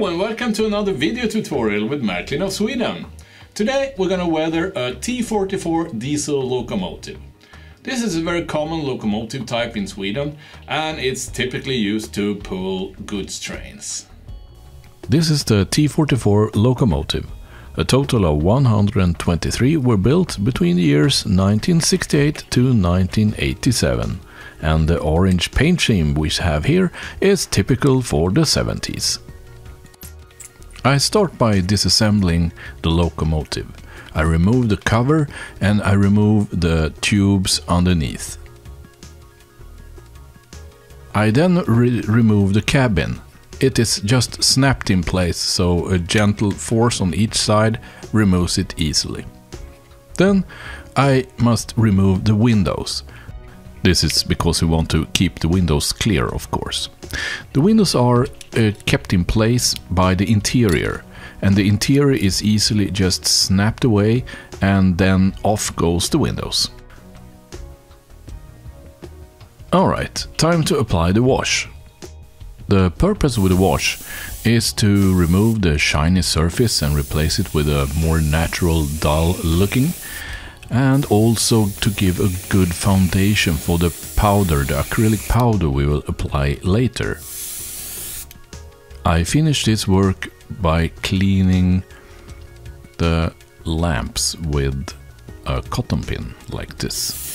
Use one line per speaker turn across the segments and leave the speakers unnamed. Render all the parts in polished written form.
Hello and welcome to another video tutorial with Martin of Sweden. Today we're gonna weather a T44 diesel locomotive. This is a very common locomotive type in Sweden and it's typically used to pull goods trains. This is the T44 locomotive. A total of 123 were built between the years 1968 to 1987. And the orange paint scheme we have here is typical for the 70s. I start by disassembling the locomotive. I remove the cover and I remove the tubes underneath. I then remove the cabin. It is just snapped in place, so a gentle force on each side removes it easily. Then I must remove the windows. This is because we want to keep the windows clear, of course. The windows are kept in place by the interior, and the interior is easily just snapped away and then off goes the windows. Alright, time to apply the wash. The purpose with the wash is to remove the shiny surface and replace it with a more natural, dull looking, and also to give a good foundation for the powder, the acrylic powder we will apply later. I finish this work by cleaning the lamps with a cotton pin like this.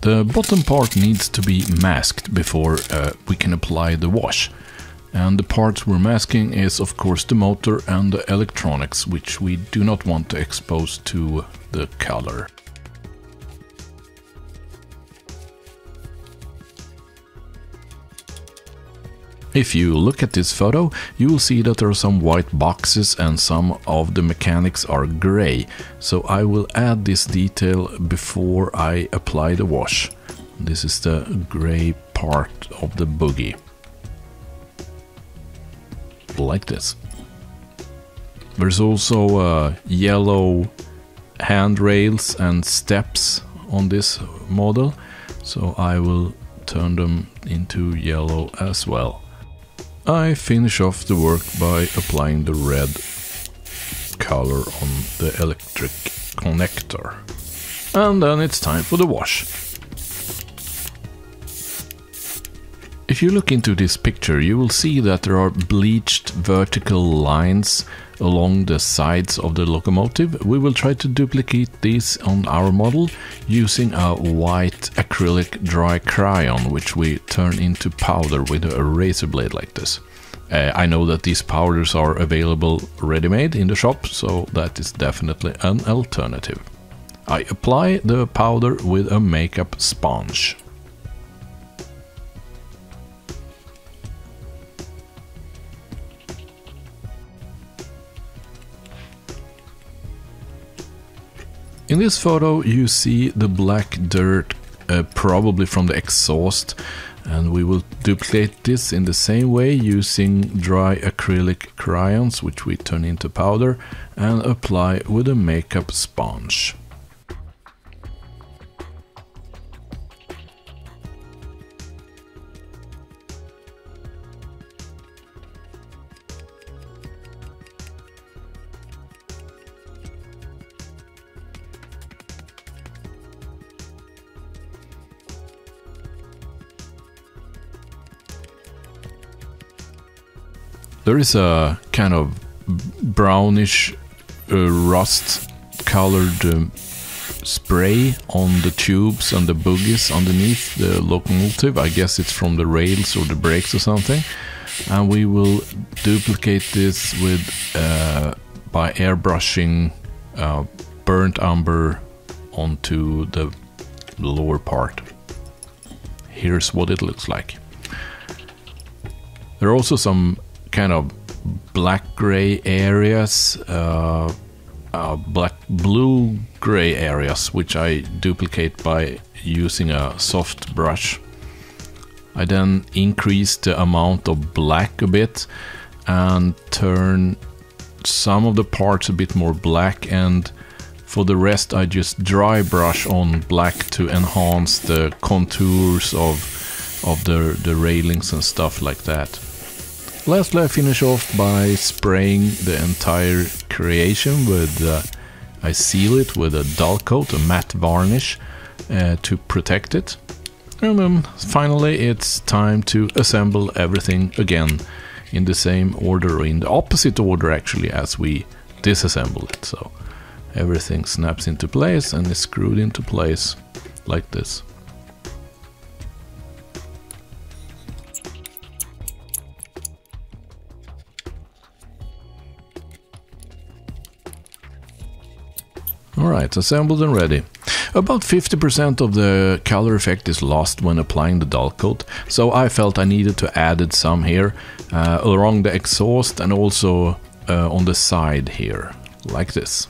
The bottom part needs to be masked before we can apply the wash. And the parts we're masking is of course the motor and the electronics, which we do not want to expose to the color. If you look at this photo, you will see that there are some white boxes and some of the mechanics are gray. So I will add this detail before I apply the wash. This is the gray part of the bogie. Like this. There's also yellow handrails and steps on this model, so I will turn them into yellow as well. I finish off the work by applying the red color on the electric connector. And then it's time for the wash. If you look into this picture, you will see that there are bleached vertical lines along the sides of the locomotive. We will try to duplicate these on our model using a white acrylic dry crayon, which we turn into powder with a razor blade like this. I know that these powders are available ready-made in the shop, so that is definitely an alternative. I apply the powder with a makeup sponge. In this photo you see the black dirt, probably from the exhaust, and we will duplicate this in the same way using dry acrylic crayons, which we turn into powder, and apply with a makeup sponge. There is a kind of brownish rust colored spray on the tubes and the bogies underneath the locomotive. I guess it's from the rails or the brakes or something. and we will duplicate this with by airbrushing burnt umber onto the lower part. Here's what it looks like. There are also some kind of black-gray areas, blue-gray areas, which I duplicate by using a soft brush. I then increase the amount of black a bit and turn some of the parts a bit more black, and for the rest I just dry brush on black to enhance the contours of the railings and stuff like that. Lastly, I finish off by spraying the entire creation with, I seal it with a dull coat, a matte varnish, to protect it. And then finally it's time to assemble everything again in the same order, or in the opposite order actually, as we disassemble it. So everything snaps into place and is screwed into place like this. Alright, assembled and ready. About 50% of the color effect is lost when applying the dull coat, so I felt I needed to add some here along the exhaust and also on the side here, like this.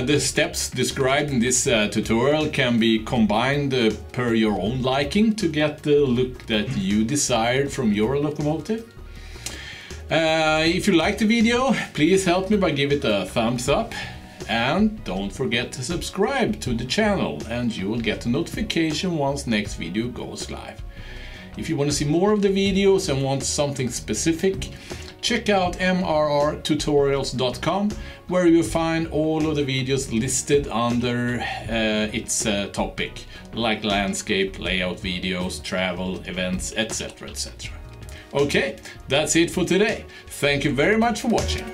The steps described in this tutorial can be combined per your own liking to get the look that you desired from your locomotive. If you liked the video, please help me by giving it a thumbs up, and don't forget to subscribe to the channel and you will get a notification once next video goes live. If you want to see more of the videos and want something specific, check out mrrtutorials.com, where you'll find all of the videos listed under its topic, like landscape, layout videos, travel, events, etc, etc. Okay, that's it for today. Thank you very much for watching.